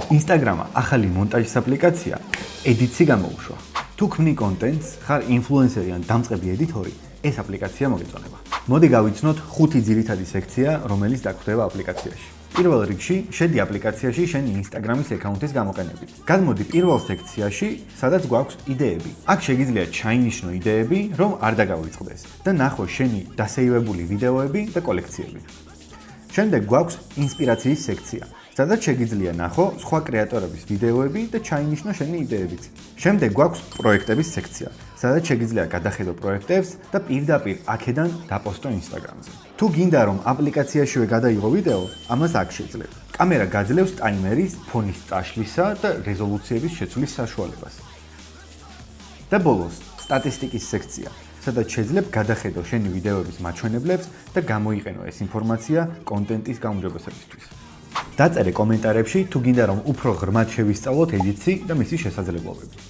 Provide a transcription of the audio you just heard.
Instagram-ა ახალი მონტაჟის აპლიკაცია Edits-ი გამოუშვა. თუ ქმნი კონტენტს, ხარ ინფლუენსერი ან დამწყები ედიტორი, ეს აპლიკაცია მოგეწონება. მოდი გავიცნოთ 5 ძირითადი სექცია, რომელიც დაგხვდება აპლიკაციაში. პირველ რიგში შედი აპლიკაციაში შენი Instagram-ის აკაუნტის გამოყენებით. გადმოდი პირველ სექციაში, სადაც გვაქვს იდეები. აქ შეგიძლია ჩაინიშნო იდეები, რომ არ დაგავიწყდეს და ნახო შენი დასეივებული ვიდეოები და კოლექციები. შემდეგ გვაქვს ინსპირაციის სექცია, სადაც შეგიძლია ნახო სხვა კრეატორების ვიდეოები და ჩაინიშნო შენი იდეებიც. შემდეგ გვაქვს პროექტების სექცია, სადაც შეგიძლია გადახედო პროექტებს და პირდაპირ აქედან დაპოსტო Instagram-ზე. თუ გინდა რომ აპლიკაციაშივე გადაიღო ვიდეო, ამას აქ შეძლებ. კამერა გაძლევს ტაიმერის, ფონის წაშლისა და რეზოლუციების შეცვლის საშუალებას. და ბოლოს, სტატისტიკის სექცია, სადაც შეძლებ გადახედო შენი ვიდეოების მაჩვენებლებს და გამოიყენო ეს ინფორმაცია კონტენტის გაუმჯობესებისთვის. დაწერე კომენტარებში თუ გინდა რომ უფრო ღრმად შევისწავლოთ Edits-ი და მისი შესაძლებლობები.